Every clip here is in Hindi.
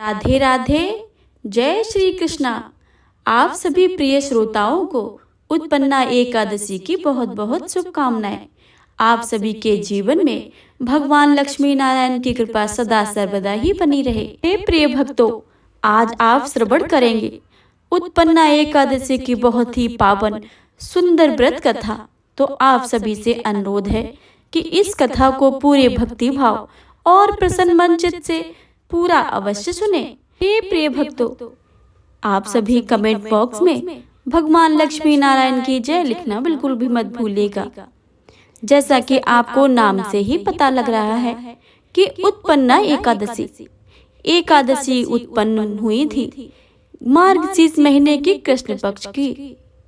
राधे राधे। जय श्री कृष्णा। आप सभी प्रिय श्रोताओं को उत्पन्ना एकादशी की बहुत बहुत शुभकामनाएं। आप सभी के जीवन में भगवान लक्ष्मी नारायण की कृपा सदा सर्वदा ही बनी रहे। हे प्रिय भक्तों, आज आप श्रवण करेंगे उत्पन्ना एकादशी की बहुत ही पावन सुंदर व्रत कथा। तो आप सभी से अनुरोध है कि इस कथा को पूरे भक्ति भाव और प्रसन्न मन चित्त से पूरा अवश्य सुने। हे प्रिय भक्तों, आप सभी कमेंट बॉक्स में भगवान लक्ष्मी नारायण की जय लिखना बिल्कुल भी मत भूलिएगा। जैसा कि आपको नाम से ही पता लग रहा है कि उत्पन्ना एकादशी उत्पन्न हुई थी मार्गशीर्ष महीने की कृष्ण पक्ष की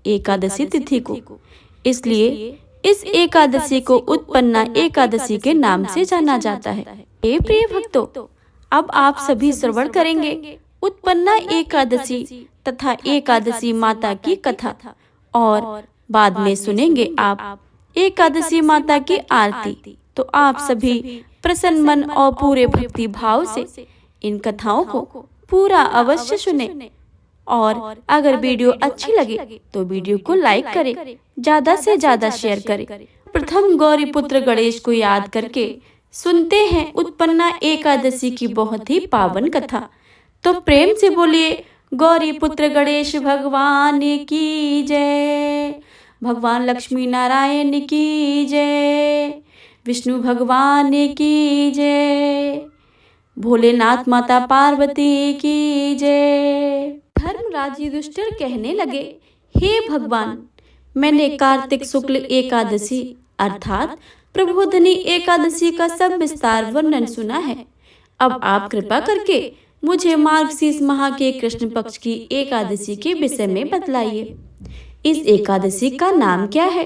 एकादशी तिथि को। इसलिए इस एकादशी को उत्पन्ना एकादशी के नाम से जाना जाता है। हे प्रिय भक्तों, अब आप सभी श्रवण करेंगे उत्पन्ना एकादशी तथा एकादशी माता की कथा और बाद में सुनेंगे आप एकादशी माता की आरती। तो आप सभी प्रसन्न मन और पूरे भक्ति भाव से इन कथाओं को पूरा अवश्य सुने। और अगर वीडियो अच्छी लगे तो वीडियो को लाइक करें, ज्यादा से ज्यादा शेयर करें। प्रथम गौरी पुत्र गणेश को याद करके सुनते हैं उत्पन्ना एकादशी की बहुत ही पावन कथा। तो प्रेम से बोलिए गौरी पुत्र गणेश भगवान की जय, भगवान लक्ष्मी नारायण की जय, विष्णु भगवान की जय, भोलेनाथ माता पार्वती की जय। धर्मराज युधिष्ठिर कहने लगे, हे भगवान, मैंने कार्तिक शुक्ल एकादशी अर्थात प्रबोधिनी एकादशी का सब विस्तार वर्णन सुना है। अब आप कृपा करके मुझे मार्गशीर्ष माह के कृष्ण पक्ष की एकादशी के विषय में बतलाइए। इस एकादशी का नाम क्या है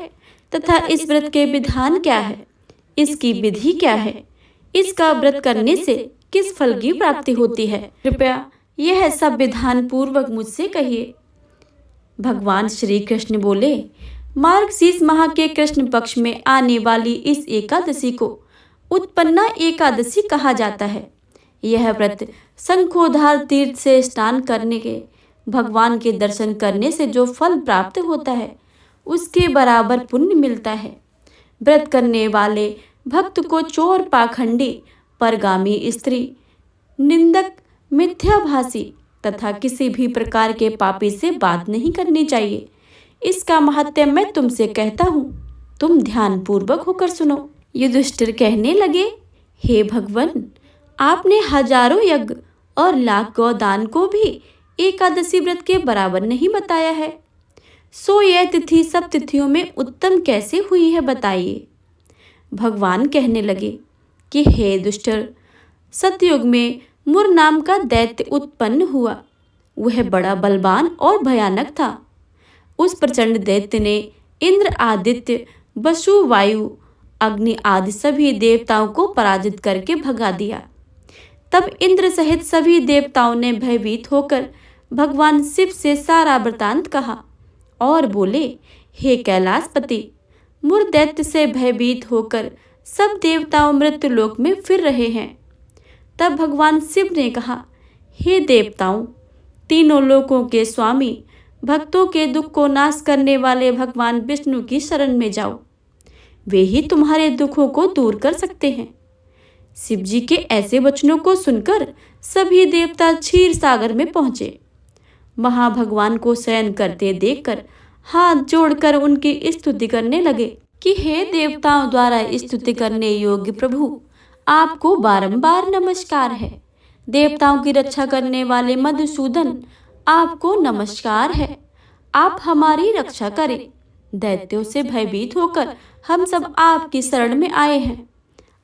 तथा इस व्रत के विधान क्या है, इसकी विधि क्या है, इसका व्रत करने से किस फल की प्राप्ति होती है। कृपया यह सब विधान पूर्वक मुझसे कहिए। भगवान श्री कृष्ण बोले, मार्गशीर्ष माह के कृष्ण पक्ष में आने वाली इस एकादशी को उत्पन्ना एकादशी कहा जाता है। यह व्रत शंखोधार तीर्थ से स्नान करने के भगवान के दर्शन करने से जो फल प्राप्त होता है उसके बराबर पुण्य मिलता है। व्रत करने वाले भक्त को चोर, पाखंडी, परगामी स्त्री, निंदक, मिथ्याभाषी तथा किसी भी प्रकार के पापी से बात नहीं करनी चाहिए। इसका महत्व मैं तुमसे कहता हूँ, तुम ध्यान पूर्वक होकर सुनो। युधिष्ठिर कहने लगे, हे भगवान, आपने हजारों यज्ञ और लाख गौदान को भी एकादशी व्रत के बराबर नहीं बताया है। सो यह तिथि सब तिथियों में उत्तम कैसे हुई है, बताइए। भगवान कहने लगे कि हे दुष्टर, सतयुग में मुर नाम का दैत्य उत्पन्न हुआ। वह बड़ा बलवान और भयानक था। उस प्रचंड दैत्य ने इंद्र, आदित्य, वसु, वायु, अग्नि आदि सभी देवताओं को पराजित करके भगा दिया। तब इंद्र सहित सभी देवताओं ने भयभीत होकर भगवान शिव से सारा वृतांत कहा और बोले, हे कैलाशपति, मुर दैत्य से भयभीत होकर सब देवताओं मृत्यु लोक में फिर रहे हैं। तब भगवान शिव ने कहा, हे देवताओं, तीनों लोकों के स्वामी, भक्तों के दुख को नाश करने वाले भगवान विष्णु की शरण में जाओ। वे ही तुम्हारे दुखों को दूर कर सकते हैं। शिव जी के ऐसे वचनों को सुनकर सभी देवता क्षीर सागर में पहुंचे। महाभगवान को शयन करते देखकर हाथ जोड़कर उनकी स्तुति करने लगे कि हे देवताओं द्वारा स्तुति करने योग्य प्रभु, आपको बारंबार नमस्कार है। देवताओं की रक्षा करने वाले मधुसूदन, आपको नमस्कार है। आप हमारी रक्षा करें। दैत्यों से भयभीत होकर हम सब आपकी शरण में आए हैं।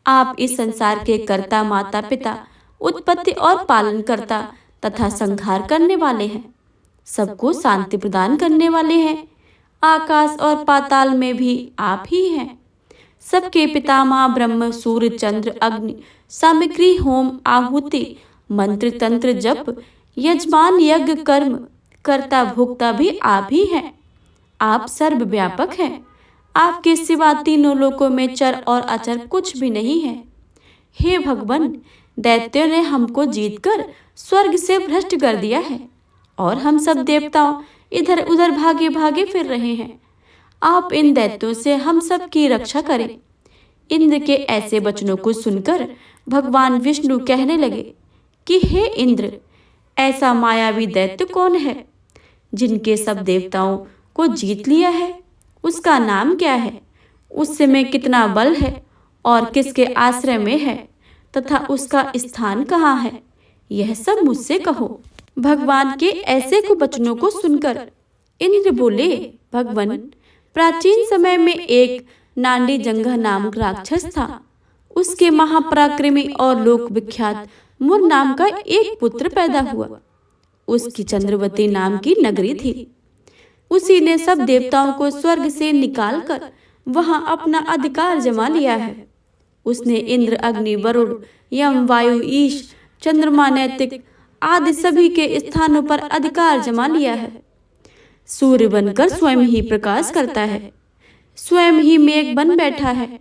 आप इस संसार के कर्ता, माता पिता, उत्पत्ति और पालन करता तथा संहार करने वाले हैं। सबको शांति प्रदान करने वाले हैं। आकाश और पाताल में भी आप ही हैं। सबके पितामह ब्रह्म, सूर्य, चंद्र, अग्नि, सामग्री, होम, आहुति, मंत्र, तंत्र, जप, यजमान, यज्ञ, कर्म, कर्ता, भोक्ता भी आप ही हैं। आप सर्वव्यापक हैं। आपके सिवा तीनों लोकों में चर और अचर कुछ भी नहीं है। हे भगवान, दैत्यों ने हमको जीतकर स्वर्ग से भ्रष्ट कर दिया है और हम सब देवताओं इधर उधर भागे भागे फिर रहे हैं। आप इन दैत्यों से हम सब की रक्षा करें। इंद्र के ऐसे वचनों को सुनकर भगवान विष्णु कहने लगे कि हे इंद्र, ऐसा मायावी दैत्य कौन है जिनके सब देवताओं को जीत लिया है? उसका नाम क्या है? उससे में कितना बल है और किसके आश्रय में है तथा उसका स्थान कहाँ है? यह सब मुझसे कहो। भगवान के ऐसे कुवचनों को सुनकर इंद्र बोले, भगवन, प्राचीन समय में एक नांडी जंगह नामक राक्षस था। उसके महापराक्रमी और लोक विख्यात मुर नाम का एक पुत्र पैदा हुआ। उसकी चंद्रवती नाम की नगरी थी। उसी ने सब देवताओं को स्वर्ग से निकालकर वहां अपना अधिकार जमा लिया है। उसने इंद्र, अग्नि, वरुण, यम, वायु, ईश, चंद्रमा, नैतिक आदि सभी के स्थानों पर अधिकार जमा लिया है। सूर्य बनकर स्वयं ही प्रकाश करता है, स्वयं ही मेघ बन बैठा है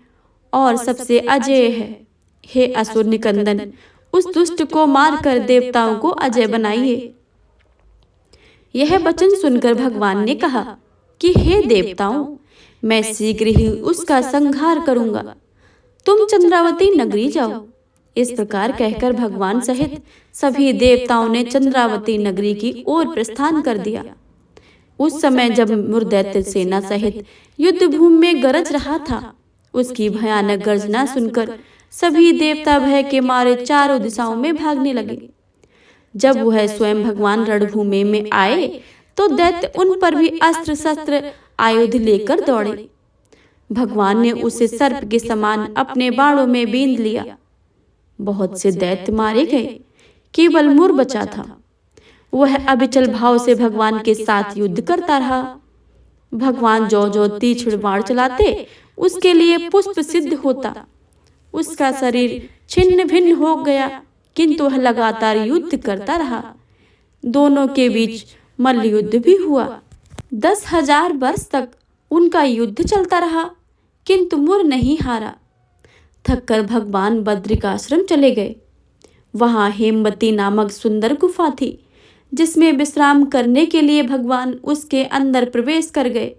और सबसे अजेय है। हे असुर निकंदन, उस दुष्ट को मारकर देवताओं को अजय बनाइए। यह वचन सुनकर भगवान ने कहा कि हे देवताओं, मैं शीघ्र ही उसका संहार करूंगा। तुम चंद्रावती नगरी जाओ। इस प्रकार कहकर भगवान सहित सभी देवताओं ने चंद्रावती नगरी की ओर प्रस्थान कर दिया। उस समय जब मुरदैत्य सेना सहित युद्ध भूमि में गरज रहा था, उसकी भयानक गर्जना सुनकर सभी देवता भय के मारे चारों दिशाओं में भागने लगे। जब वह स्वयं भगवान रणभूमि में आए तो दैत्य उन पर भी अस्त्र शस्त्र आयुध लेकर दौड़े। भगवान ने उसे सर्प के समान अपने बाणों में बींध लिया। बहुत से दैत्य मारे गए, केवल मुर बचा था। वह अविचल भाव से भगवान के साथ युद्ध करता रहा। भगवान जो जो तीक्ष्ण बाण चलाते उसके लिए पुष्प सिद्ध होता। उसका शरीर छिन्न भिन्न हो गया, किंतु वह लगातार युद्ध करता रहा। दोनों के बीच मल्ल युद्ध भी हुआ। 10,000 वर्ष तक उनका युद्ध चलता रहा, किंतु मुर नहीं हारा। थककर भगवान बद्रिकाश्रम चले गए। वहां हेमवती नामक सुंदर गुफा थी, जिसमें विश्राम करने के लिए भगवान उसके अंदर प्रवेश कर गए।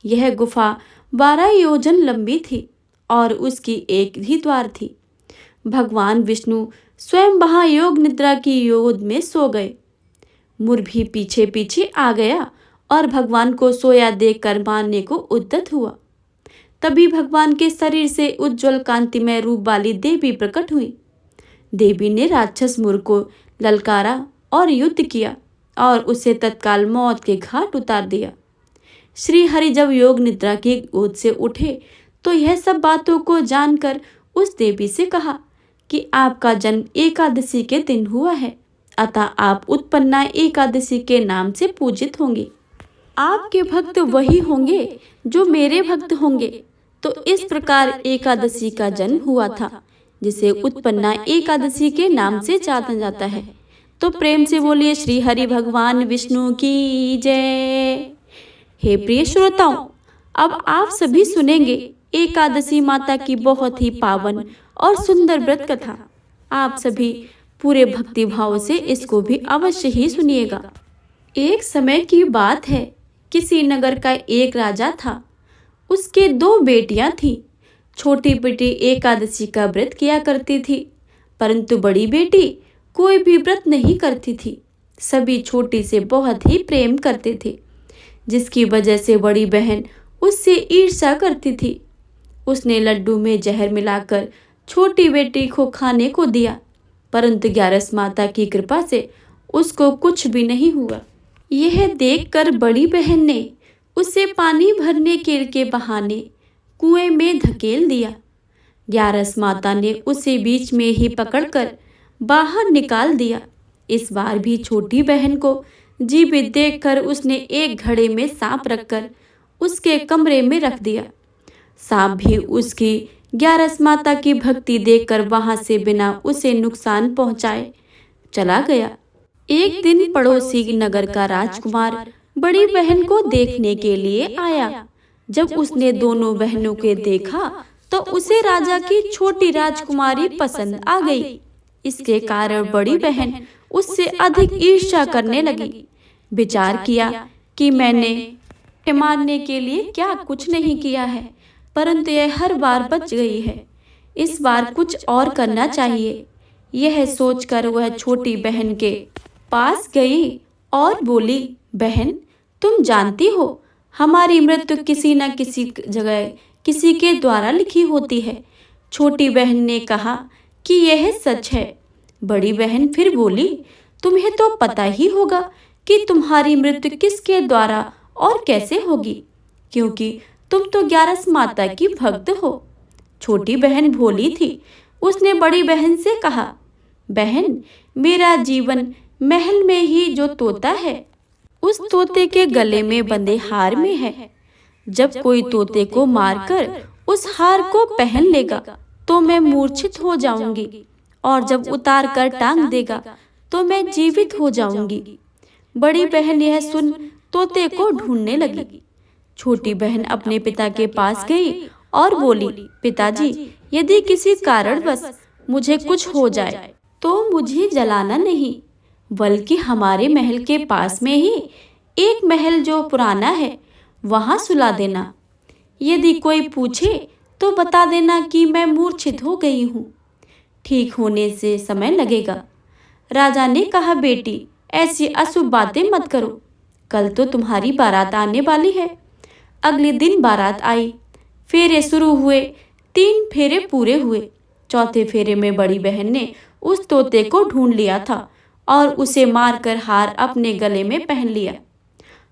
यह गुफा 12 योजन लंबी थी और उसकी एक ही द्वार थी। भगवान विष्णु स्वयं वहां योग निद्रा की योग में सो गए। मुर भी पीछे पीछे आ गया और भगवान को सोया देखकर मारने को उद्यत हुआ। तभी भगवान के शरीर से उज्जवल कांतिमय रूप वाली देवी प्रकट हुई। देवी ने राक्षस मुर को ललकारा और युद्ध किया और उसे तत्काल मौत के घाट उतार दिया। श्री हरि जब योग निद्रा की गोद से उठे तो यह सब बातों को जानकर उस देवी से कहा कि आपका जन्म एकादशी के दिन हुआ है, अतः आप उत्पन्ना एकादशी के नाम से पूजित होंगे। आपके भक्त वही होंगे जो मेरे भक्त होंगे। तो इस प्रकार एकादशी का जन्म हुआ था, जिसे उत्पन्ना एकादशी के नाम से जाना जाता है। तो प्रेम से बोलिए श्री हरि भगवान विष्णु की जय। हे प्रिय श्रोताओं, अब आप सभी सुनेंगे एकादशी माता की बहुत ही पावन और सुंदर व्रत कथा। आप सभी पूरे भक्ति भाव से इसको भी अवश्य ही सुनिएगा। एक समय की बात है, किसी नगर का एक राजा था। उसके 2 बेटियां थीं। छोटी बेटी एकादशी का व्रत किया करती थी, परंतु बड़ी बेटी कोई भी व्रत नहीं करती थी। सभी छोटी से बहुत ही प्रेम करते थे, जिसकी वजह से बड़ी बहन उससे ईर्ष्या करती थी। उसने लड्डू में जहर मिलाकर छोटी बेटी को खाने को दिया, परंतु ग्यारस माता की कृपा से उसको कुछ भी नहीं हुआ। यह देखकर बड़ी बहन ने उसे पानी भरने के बहाने कुएं में धकेल दिया। ग्यारस माता ने उसे बीच में ही पकड़कर बाहर निकाल दिया। इस बार भी छोटी बहन को जीवित देखकर उसने एक घड़े में सांप रखकर उसके कमरे में रख दिया। सांप भी उसकी ग्यारस माता की भक्ति देखकर वहां से बिना उसे नुकसान पहुंचाए चला गया। एक दिन पड़ोसी नगर का राजकुमार बड़ी बहन को देखने के लिए आया। जब उसने दोनों बहनों को देखा तो उसे राजा की छोटी राजकुमारी पसंद आ गई। इसके कारण बड़ी बहन उससे अधिक ईर्ष्या करने लगी। विचार किया कि मैंने मारने के लिए क्या कुछ नहीं किया है, परंतु यह हर बार बच गई है। इस बार कुछ और करना चाहिए। यह सोचकर वह छोटी बहन के पास गई और बोली, बहन, तुम जानती हो हमारी मृत्यु किसी न किसी जगह किसी के द्वारा लिखी होती है। छोटी बहन ने कहा कि यह सच है। बड़ी बहन फिर बोली, तुम्हें तो पता ही होगा कि तुम्हारी मृत्यु किसके द्वारा और कैसे होगी, क्योंकि तुम तो 11 माता की भक्त हो। छोटी बहन भोली थी। उसने बड़ी बहन से कहा, बहन, मेरा जीवन महल में ही जो तोता है उस तोते के गले में बंधे हार में है। जब कोई तोते को मारकर उस हार को पहन लेगा तो मैं मूर्छित हो जाऊंगी, और जब उतार कर टांग देगा तो मैं जीवित हो जाऊंगी। बड़ी बहन यह सुन तोते को ढूंढने लगी। छोटी बहन अपने पिता के पास गई और बोली, पिताजी, यदि किसी कारणवश मुझे कुछ हो जाए तो मुझे जलाना नहीं, बल्कि हमारे महल के पास में ही एक महल जो पुराना है वहां सुला देना। यदि कोई पूछे तो बता देना कि मैं मूर्छित हो गई हूँ। ठीक होने से समय लगेगा। राजा ने कहा, बेटी, ऐसी अशुभ बातें मत करो। कल तो तुम्हारी बारात आने वाली है। अगले दिन बारात आई। फेरे शुरू हुए। 3 फेरे पूरे हुए। चौथे फेरे में बड़ी बहन ने उस तोते को ढूंढ लिया था और उसे मारकर हार अपने गले में पहन लिया।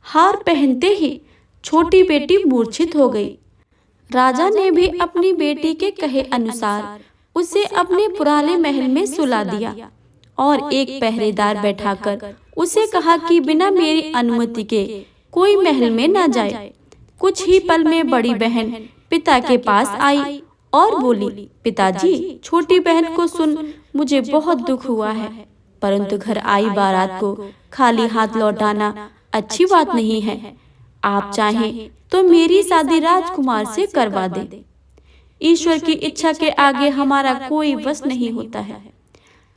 हार पहनते ही छोटी बेटी मूर्छित हो गई। राजा ने भी अपनी बेटी के कहे अनुसार उसे अपने पुराने महल में सुला दिया और एक पहरेदार बैठाकर उसे कहा कि बिना मेरी अनुमति के कोई महल में न जाए। कुछ ही पल में बड़ी बहन पिता के पास आई और बोली, पिताजी, छोटी बहन को सुन मुझे बहुत दुख हुआ है, परंतु घर आई बारात को खाली हाथ लौटाना अच्छी बात नहीं है। आप चाहें तो मेरी शादी राजकुमार से करवा दें। ईश्वर की इच्छा के आगे हमारा कोई वश नहीं होता है।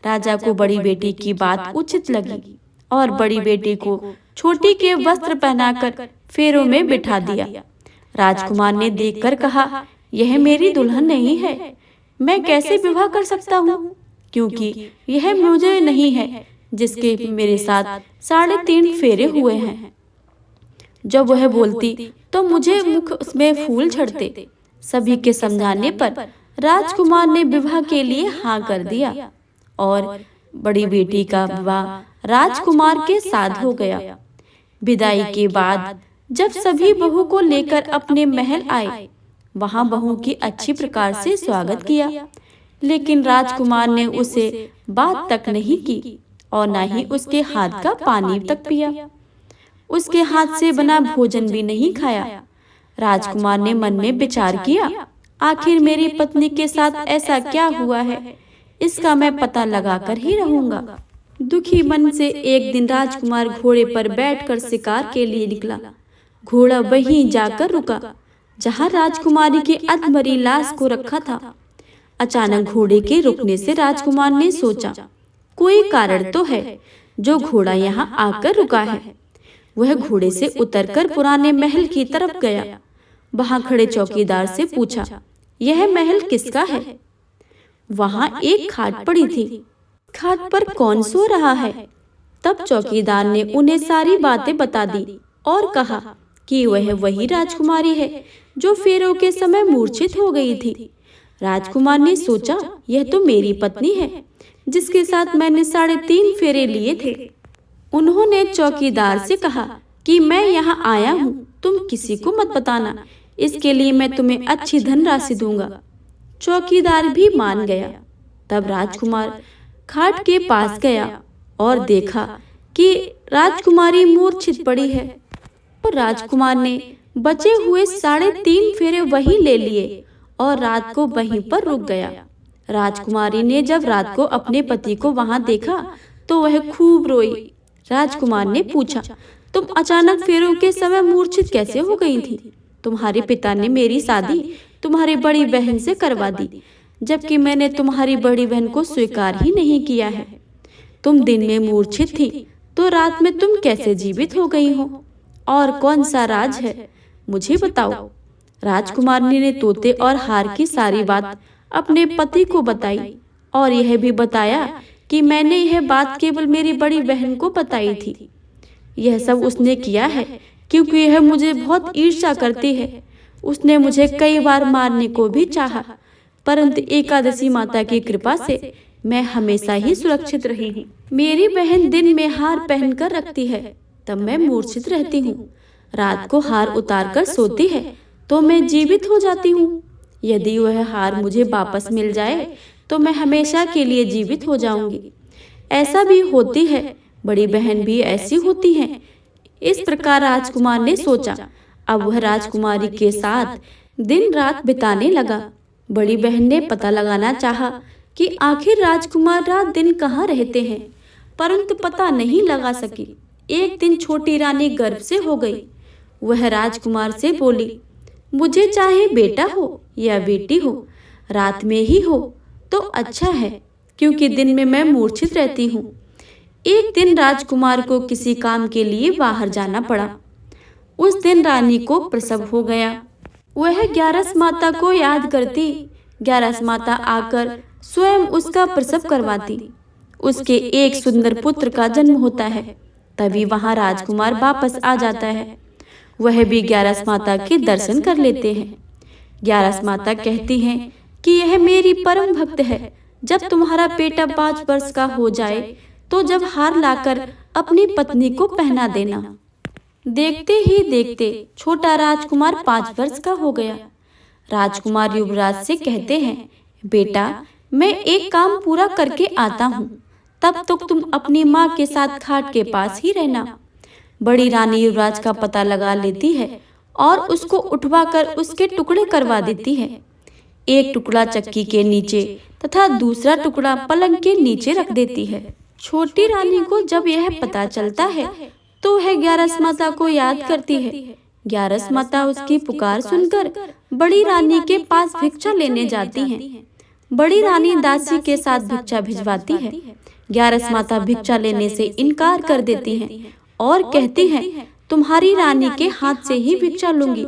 राजा को बड़ी बेटी की बात उचित लगी और बड़ी बेटी को छोटी के वस्त्र पहनाकर फेरों में बिठा दिया। राजकुमार ने देखकर कहा, यह मेरी दुल्हन नहीं है। मैं कैसे विवाह कर सकता हूँ, क्योंकि यह मुझे नहीं है जिसके मेरे साथ 3.5 फेरे हुए हैं। जब वह बोलती तो मुझे मुख में फूल झड़ते। सभी के समझाने पर राजकुमार ने विवाह के लिए हाँ कर दिया और बड़ी बेटी का विवाह राजकुमार के साथ हो गया। विदाई के बाद जब सभी बहू को लेकर अपने महल आए, वहां बहू की अच्छी प्रकार से स्वागत किया, लेकिन राजकुमार ने उसे बात तक नहीं की और न ही उसके हाथ का पानी तक पिया। उसके हाथ से बना भोजन भी नहीं खाया। राजकुमार ने मन में विचार किया, आखिर मेरी पत्नी के साथ ऐसा क्या हुआ है, इसका मैं पता लगाकर ही रहूंगा। दुखी मन से एक दिन राजकुमार घोड़े पर बैठकर शिकार के लिए निकला। घोड़ा वहीं जाकर रुका जहां राजकुमारी की अधमरी लाश को रखा था। अचानक घोड़े के रुकने से राजकुमार ने सोचा, कोई कारण तो है जो घोड़ा यहाँ आकर रुका है। वह घोड़े से उतरकर पुराने महल की तरफ गया। वहां खड़े चौकीदार से पूछा, यह महल किसका है? वहां एक खाट पड़ी थी। खाट पर कौन सो रहा है? तब चौकीदार ने उन्हें सारी बातें बता दी और कहा कि वह वही राजकुमारी है जो फेरों के समय मूर्छित हो गई थी। राजकुमार ने सोचा, यह तो मेरी पत्नी है जिसके साथ मैंने 3.5 फेरे लिए थे। उन्होंने चौकीदार से कहा कि मैं यहाँ आया हूँ, तुम किसी को मत बताना, इसके लिए मैं तुम्हें अच्छी धनराशि दूंगा। चौकीदार भी मान गया। तब राजकुमार खाट के पास गया और देखा कि राजकुमारी मूर्छित पड़ी है। और राजकुमार ने बचे हुए 3.5 फेरे वहीं ले लिए और रात को वहीं पर रुक गया। राजकुमारी ने जब रात को अपने पति को वहां देखा तो वह खूब रोई। राजकुमार ने पूछा, तुम अचानक फेरों के समय मूर्छित कैसे हो गई थी? तुम्हारे पिता ने मेरी शादी तुम्हारी बड़ी बहन से करवा दी, जबकि मैंने तुम्हारी बड़ी बहन को स्वीकार ही नहीं किया है। तुम दिन में मूर्छित थी तो रात में तुम कैसे जीवित हो गई हो? और कौन सा राज है, मुझे बताओ। राजकुमारनी ने तोते और हार की सारी बात अपने पति को बताई और यह भी बताया कि मैंने यह बात केवल मेरी बड़ी बहन को बताई थी। यह सब उसने किया है क्योंकि यह मुझे बहुत ईर्ष्या करती है। उसने मुझे कई बार मारने को भी चाहा, परंतु एकादशी माता की कृपा से मैं हमेशा ही सुरक्षित रही हूँ। मेरी बहन दिन में हार पहनकर रखती है, तब मैं मूर्छित रहती हूँ। रात को हार उतारकर सोती है तो मैं जीवित हो जाती हूँ। यदि वह हार मुझे वापस मिल जाए तो मैं हमेशा के लिए जीवित हो जाऊंगी। ऐसा भी होती है, बड़ी बहन भी ऐसी होती है। इस प्रकार राजकुमार ने सोचा। अब वह राजकुमारी के साथ दिन रात बिताने लगा। बड़ी बहन ने पता लगाना चाहा कि आखिर राजकुमार रात दिन कहाँ रहते हैं, परंतु पता नहीं लगा सकी। एक दिन छोटी रानी गर्भ से हो गई। वह राजकुमार से बोली, मुझे चाहे बेटा हो या बेटी हो, रात में ही हो तो अच्छा है, क्योंकि दिन में मैं मूर्छित रहती हूँ। एक दिन राजकुमार को किसी काम के लिए बाहर जाना पड़ा। उस दिन रानी को प्रसव हो गया। वह ग्यारस माता को याद करती। ग्यारस माता आकर स्वयं उसका प्रसव करवाती। उसके एक सुंदर पुत्र का जन्म होता है। तभी वहां राजकुमार वापस आ जाता है। वह भी ग्यारस माता के दर्शन कर लेते हैं। ग्यारस माता कहती हैं कि यह मेरी परम भक्त है। जब तुम्हारा बेटा 5 वर्ष का हो जाए तो जब हार लाकर अपनी पत्नी को पहना देना। देखते ही देखते छोटा राजकुमार 5 वर्ष का हो गया। राजकुमार युवराज से कहते हैं, बेटा मैं एक काम पूरा करके आता हूँ, तब तक तुम अपनी माँ के साथ खाट के पास ही रहना। बड़ी रानी युवराज का पता लगा लेती है और उसको उठवाकर उसके टुकड़े करवा देती है। एक टुकड़ा चक्की के नीचे तथा दूसरा टुकड़ा पलंग के नीचे रख देती है। छोटी रानी को जब यह पता चलता है तो वह ग्यारस माता को याद करती है। ग्यारस माता उसकी पुकार सुनकर बड़ी रानी के पास भिक्षा लेने जाती हैं। बड़ी रानी दासी के साथ भिक्षा भिजवाती है। ग्यारस माता भिक्षा लेने से इनकार कर देती हैं और कहती हैं, तुम्हारी रानी के हाथ से ही भिक्षा लूंगी।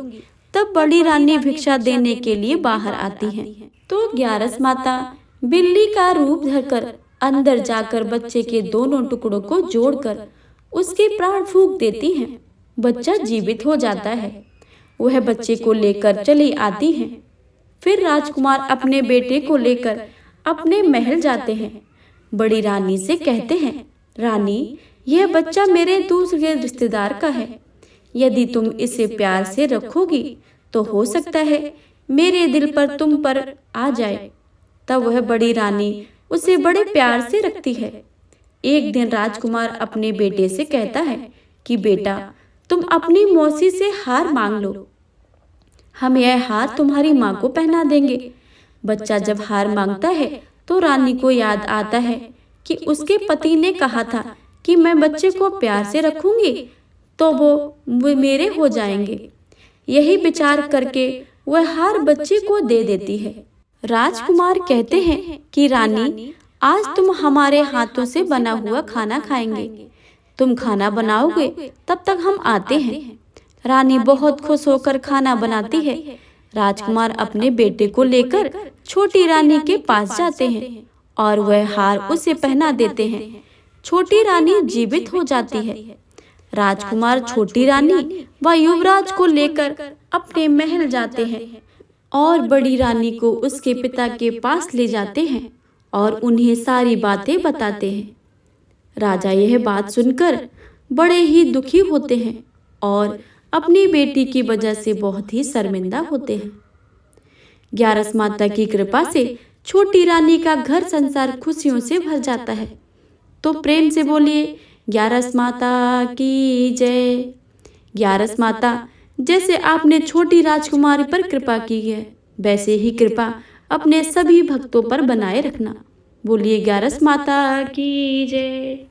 तब बड़ी रानी भिक्षा देने के लिए बाहर आती हैं। तो ग्यारस माता बिल्ली का रूप धरकर अंदर जाकर बच्चे के दोनों टुकड़ों को जोड़कर उसके प्राण फूंक देती हैं। बच्चा जीवित हो जाता है। वह बच्चे को लेकर चली आती हैं। फिर राजकुमार अपने बेटे को लेकर अपने महल जाते हैं। बड़ी रानी से कहते हैं, रानी यह बच्चा मेरे दूसरे रिश्तेदार का है। यदि तुम इसे प्यार से रखोगी तो हो सकता है मेरे दिल पर तुम पर आ जाए। तब वह बड़ी रानी उसे बड़े प्यार से रखती है। एक दिन राजकुमार अपने बेटे से कहता है कि बेटा तुम अपनी मौसी से हार मांग लो, हम यह हार तुम्हारी माँ को पहना देंगे। बच्चा जब हार मांगता है तो रानी को याद आता है कि उसके पति ने कहा था कि मैं बच्चे को प्यार से रखूंगी तो वो मेरे हो जाएंगे। यही विचार करके वह हार बच्चे को दे देती है। राजकुमार कहते हैं कि रानी आज तुम हमारे हाथों से बना हुआ खाना खाएंगे। तुम खाना बनाओगे तब तक हम आते हैं। रानी बहुत खुश होकर खाना बनाती है। राजकुमार अपने बेटे को लेकर छोटी रानी के पास जाते हैं और वह हार उसे पहना देते हैं। छोटी रानी जीवित हो जाती है। राजकुमार छोटी रानी व युवराज को लेकर अपने महल जाते हैं और बड़ी रानी को उसके पिता के पास ले जाते हैं और उन्हें सारी बातें बताते हैं। राजा यह बात सुनकर बड़े ही दुखी होते हैं और अपनी बेटी की वजह से बहुत ही शर्मिंदा होते हैं। ग्यारस माता की कृपा से छोटी रानी का घर संसार खुशियों से भर जाता है। तो प्रेम से बोलिए ग्यारस माता की जय। ग्यारस माता जैसे आपने छोटी राजकुमारी पर कृपा की है, वैसे ही कृपा अपने सभी भक्तों पर बनाए रखना। बोलिए ग्यारस माता की जय।